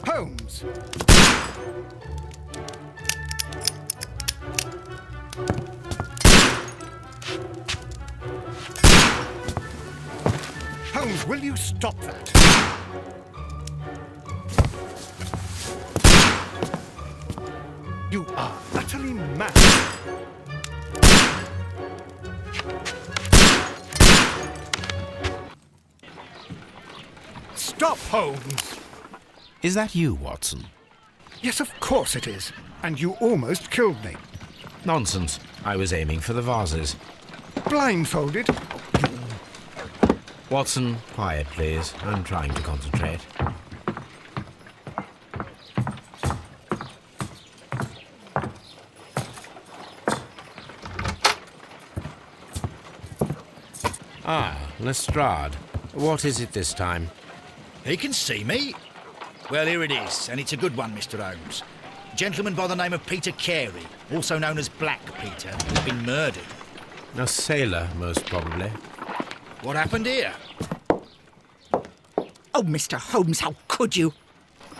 Holmes! Holmes, will you stop that? You are utterly mad. Stop, Holmes! Is that you, Watson? Yes, of course it is. And you almost killed me. Nonsense. I was aiming for the vases. Blindfolded? Watson, quiet, please. I'm trying to concentrate. Ah, Lestrade. What is it this time? He can see me. Well, here it is, and it's a good one, Mr. Holmes. A gentleman by the name of Peter Carey, also known as Black Peter, has been murdered. A sailor, most probably. What happened here? Oh, Mr. Holmes, how could you?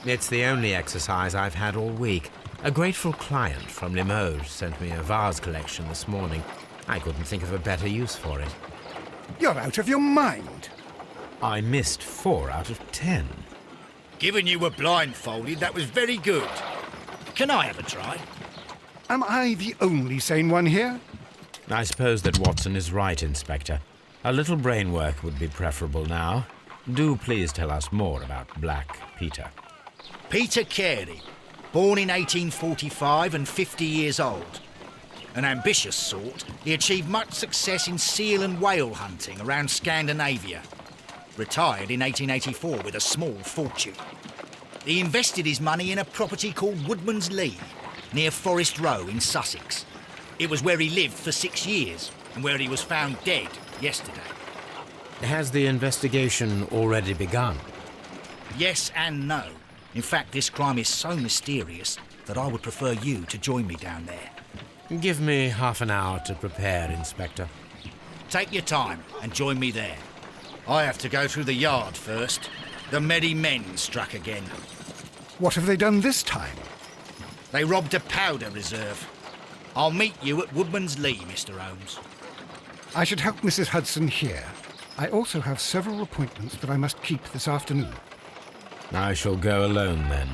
It's the only exercise I've had all week. A grateful client from Limoges sent me a vase collection this morning. I couldn't think of a better use for it. You're out of your mind. I missed 4 out of 10. Given you were blindfolded, that was very good. Can I have a try? Am I the only sane one here? I suppose that Watson is right, Inspector. A little brain work would be preferable now. Do please tell us more about Black Peter. Peter Carey, born in 1845 and 50 years old. An ambitious sort, he achieved much success in seal and whale hunting around Scandinavia. Retired in 1884 with a small fortune. He invested his money in a property called Woodman's Lee, near Forest Row in Sussex. It was where he lived for 6 years and where he was found dead yesterday. Has the investigation already begun? Yes and no. In fact, this crime is so mysterious that I would prefer you to join me down there. Give me half an hour to prepare, Inspector. Take your time and join me there. I have to go through the yard first. The merry men struck again. What have they done this time? They robbed a powder reserve. I'll meet you at Woodman's Lee, Mr. Holmes. I should help Mrs. Hudson here. I also have several appointments that I must keep this afternoon. I shall go alone, then.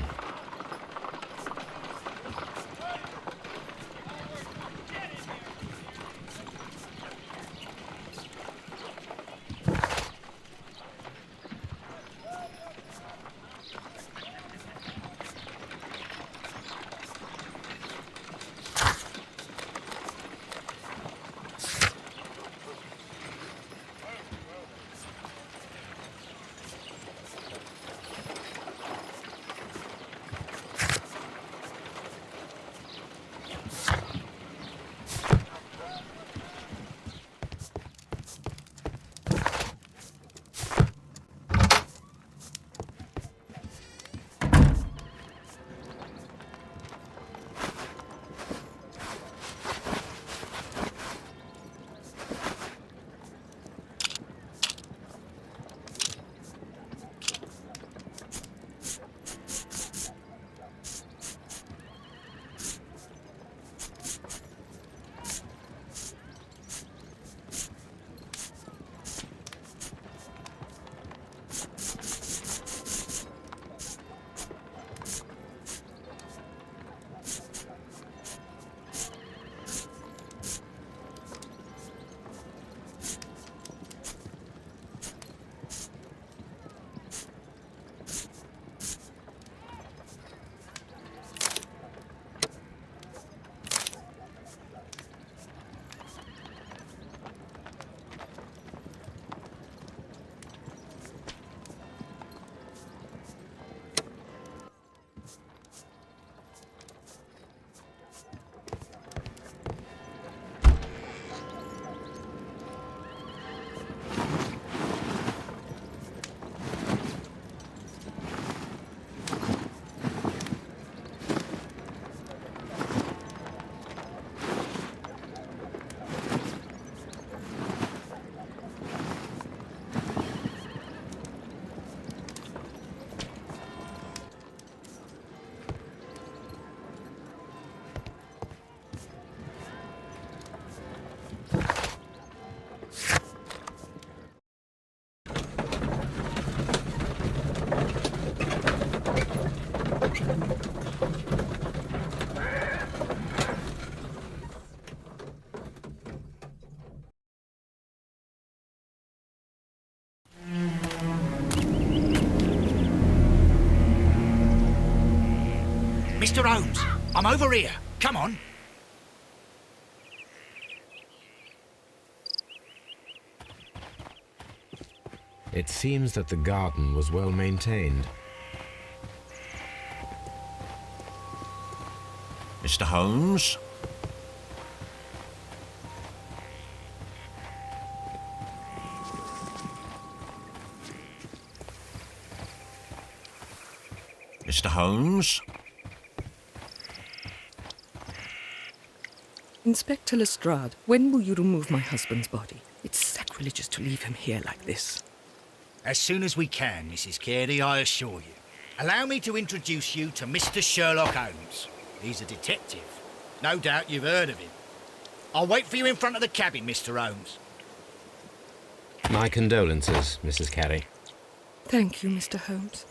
Mr. Holmes, I'm over here. Come on. It seems that the garden was well maintained. Mr. Holmes? Mr. Holmes? Inspector Lestrade, when will you remove my husband's body? It's sacrilegious to leave him here like this. As soon as we can, Mrs. Carey, I assure you. Allow me to introduce you to Mr. Sherlock Holmes. He's a detective. No doubt you've heard of him. I'll wait for you in front of the cabin, Mr. Holmes. My condolences, Mrs. Carey. Thank you, Mr. Holmes.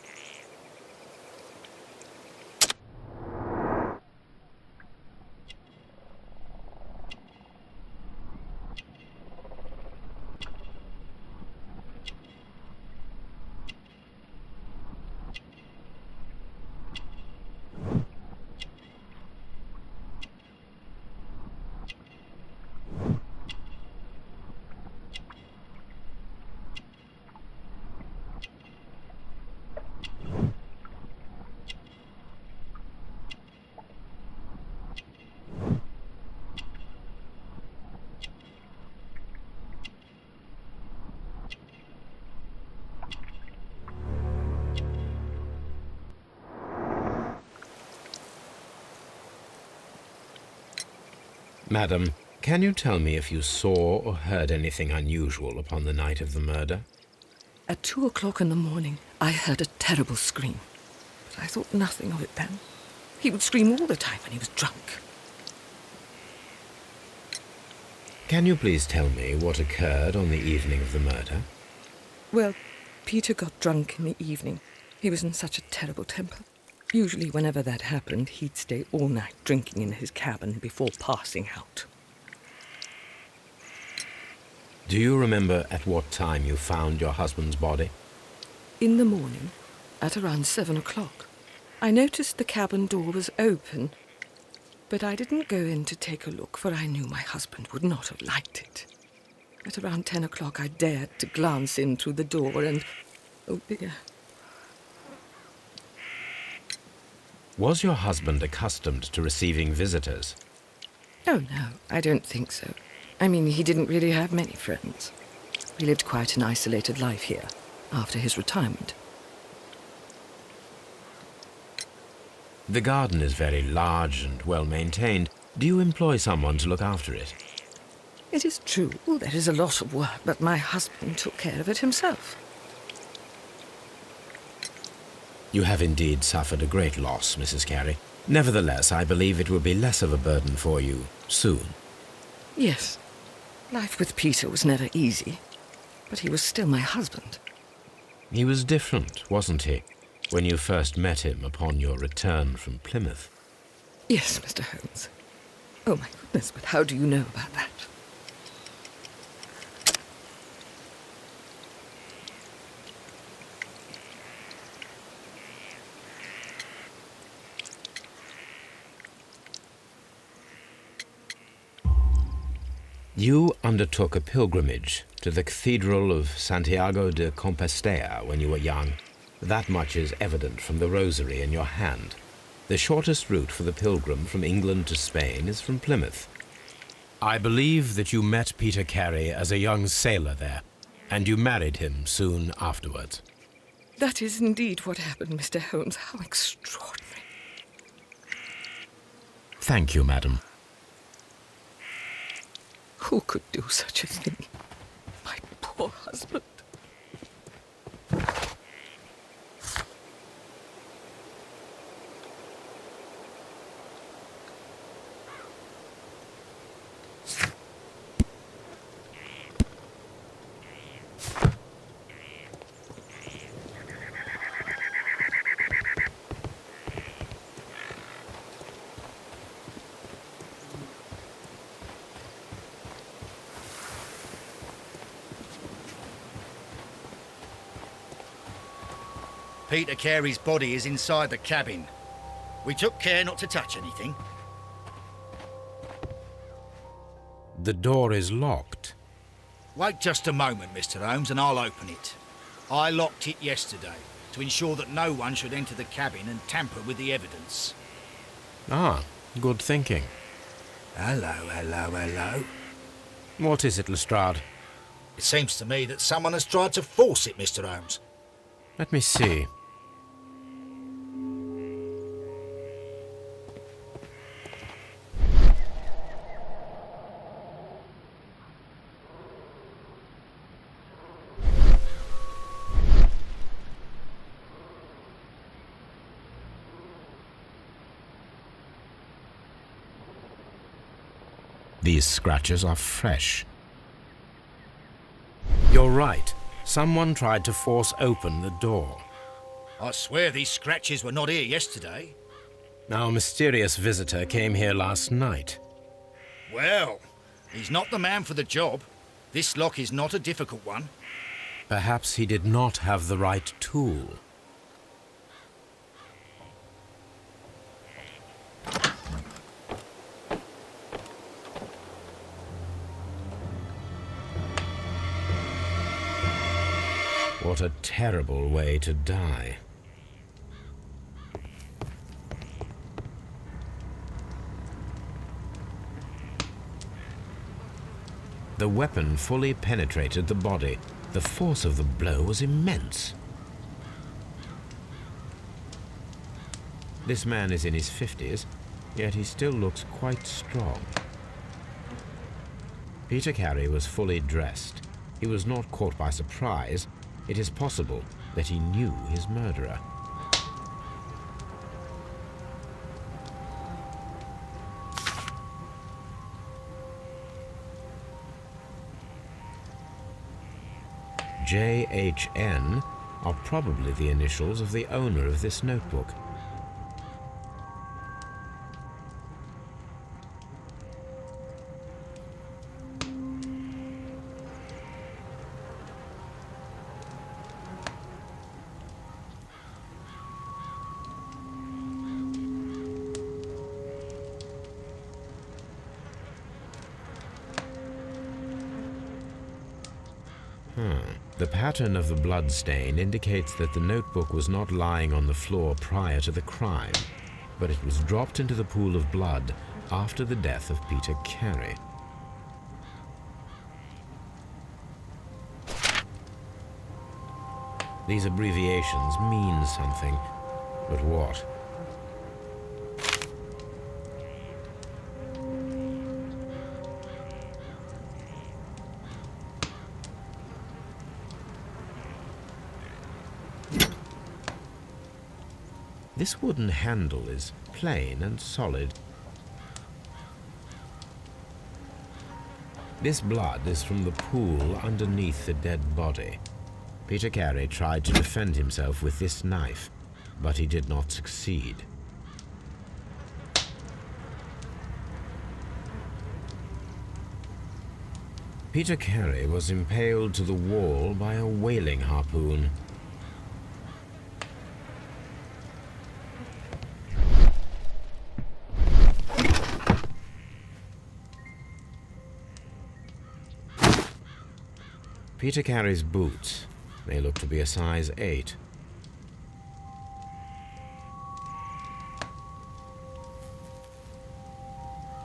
Madam, can you tell me if you saw or heard anything unusual upon the night of the murder? At 2 o'clock in the morning, I heard a terrible scream. But I thought nothing of it then. He would scream all the time when he was drunk. Can you please tell me what occurred on the evening of the murder? Well, Peter got drunk in the evening. He was in such a terrible temper. Usually, whenever that happened, he'd stay all night drinking in his cabin before passing out. Do you remember at what time you found your husband's body? In the morning, at around 7 o'clock, I noticed the cabin door was open, but I didn't go in to take a look, for I knew my husband would not have liked it. At around 10 o'clock, I dared to glance in through the door and... oh dear. Was your husband accustomed to receiving visitors? Oh, no, I don't think so. I mean, he didn't really have many friends. He lived quite an isolated life here, after his retirement. The garden is very large and well maintained. Do you employ someone to look after it? It is true, there is a lot of work, but my husband took care of it himself. You have indeed suffered a great loss, Mrs. Carey. Nevertheless, I believe it will be less of a burden for you soon. Yes. Life with Peter was never easy, but he was still my husband. He was different, wasn't he, when you first met him upon your return from Plymouth? Yes, Mr. Holmes. Oh, my goodness, but how do you know about that? You undertook a pilgrimage to the Cathedral of Santiago de Compostela when you were young. That much is evident from the rosary in your hand. The shortest route for the pilgrim from England to Spain is from Plymouth. I believe that you met Peter Carey as a young sailor there, and you married him soon afterwards. That is indeed what happened, Mr. Holmes. How extraordinary. Thank you, madam. Who could do such a thing? My poor husband. Peter Carey's body is inside the cabin. We took care not to touch anything. The door is locked. Wait just a moment, Mr. Holmes, and I'll open it. I locked it yesterday to ensure that no one should enter the cabin and tamper with the evidence. Ah, good thinking. Hello, hello, hello. What is it, Lestrade? It seems to me that someone has tried to force it, Mr. Holmes. Let me see. These scratches are fresh. You're right. Someone tried to force open the door. I swear these scratches were not here yesterday. Our mysterious visitor came here last night. Well, he's not the man for the job. This lock is not a difficult one. Perhaps he did not have the right tool. What a terrible way to die. The weapon fully penetrated the body. The force of the blow was immense. This man is in his 50s, yet he still looks quite strong. Peter Carey was fully dressed. He was not caught by surprise. It is possible that he knew his murderer. JHN are probably the initials of the owner of this notebook. The pattern of the blood stain indicates that the notebook was not lying on the floor prior to the crime, but it was dropped into the pool of blood after the death of Peter Carey. These abbreviations mean something, but what? This wooden handle is plain and solid. This blood is from the pool underneath the dead body. Peter Carey tried to defend himself with this knife, but he did not succeed. Peter Carey was impaled to the wall by a whaling harpoon. Peter Carey's boots. They look to be a size 8.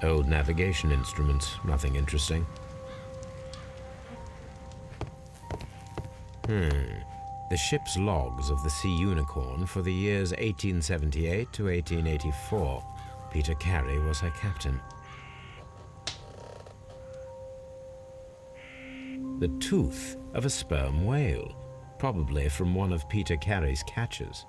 Old navigation instruments, nothing interesting. The ship's logs of the Sea Unicorn for the years 1878 to 1884. Peter Carey was her captain. The tooth of a sperm whale, probably from one of Peter Carey's catches.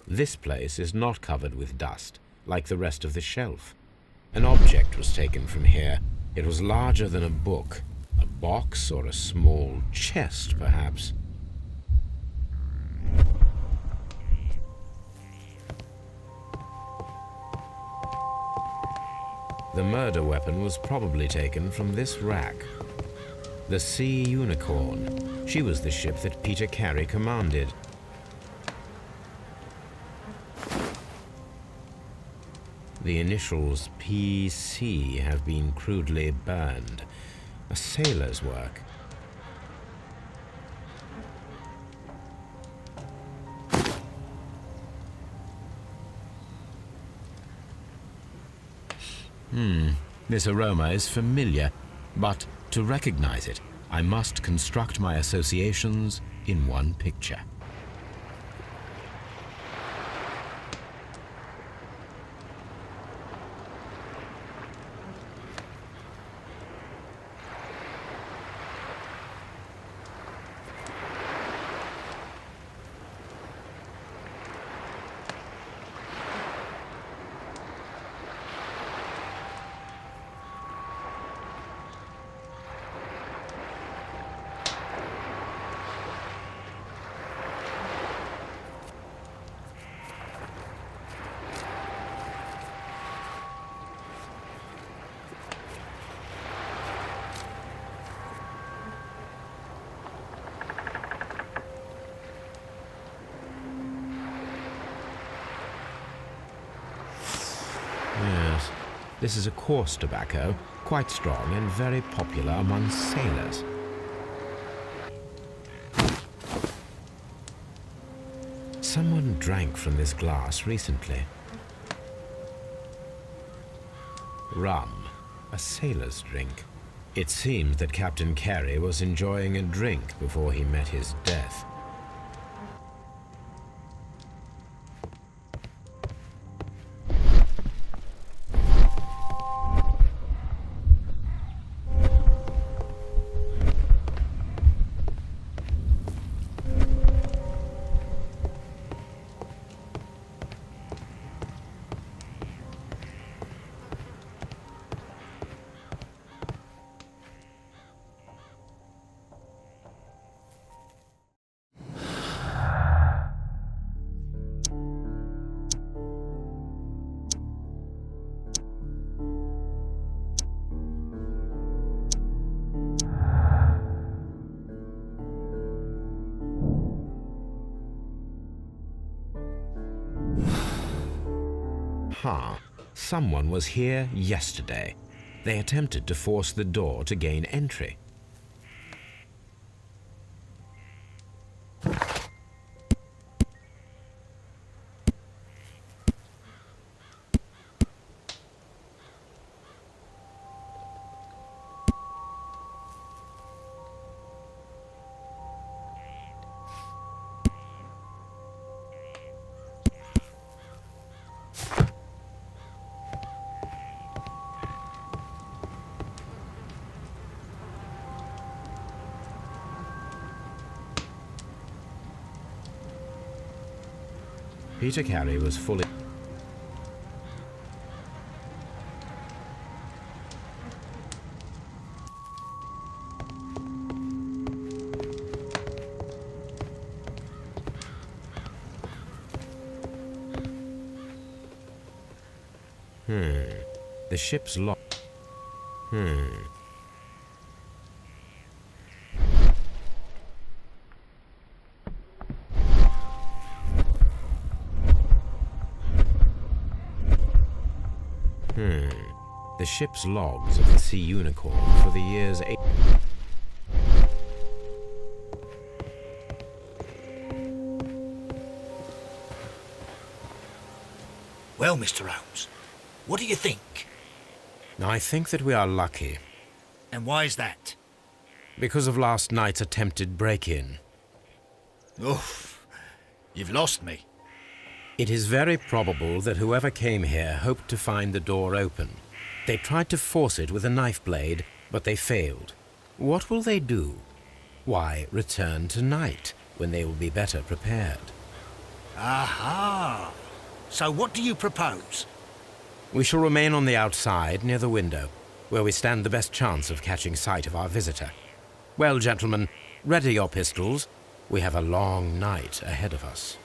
This place is not covered with dust, like the rest of the shelf. An object was taken from here. It was larger than a book, a box or a small chest, perhaps. The murder weapon was probably taken from this rack. The Sea Unicorn. She was the ship that Peter Carey commanded. The initials PC have been crudely burned. A sailor's work. This aroma is familiar, but to recognize it, I must construct my associations in one picture. Yes, this is a coarse tobacco, quite strong and very popular among sailors. Someone drank from this glass recently. Rum, a sailor's drink. It seems that Captain Carey was enjoying a drink before he met his death. Someone was here yesterday. They attempted to force the door to gain entry. Peter Carey was fully... The ship's locked. The ship's logs of the Sea Unicorn for the years 8... Well, Mr. Holmes, what do you think? I think that we are lucky, And why is that? because of last night's attempted break-in. Oof, you've lost me. It is very probable that whoever came here hoped to find the door open. They tried to force it with a knife blade, but they failed. What will they do? Why, return tonight, when they will be better prepared. Aha! So what do you propose? We shall remain on the outside, near the window, where we stand the best chance of catching sight of our visitor. Well, gentlemen, ready your pistols. We have a long night ahead of us.